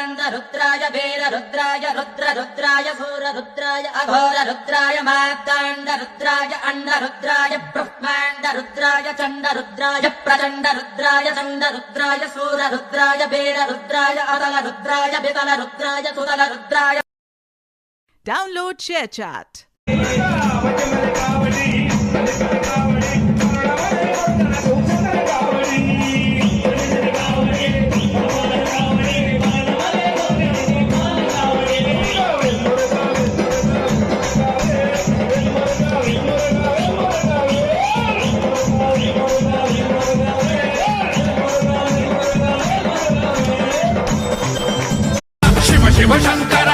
रुद्राय वीर रुद्राय रुद्र रुद्राय सूर रुद्राय अघोर रुद्राय मार्ताण्ड रुद्राय अंड रुद्राय ब्रह्माण्ड रुद्राय चण्ड रुद्राय प्रचण्ड रुद्राय चण्ड रुद्राय सूर रुद्राय वीर रुद्राय अतल रुद्राय वितल रुद्राय सुतल रुद्राय. Download ShareChat. शिव शिव शंकर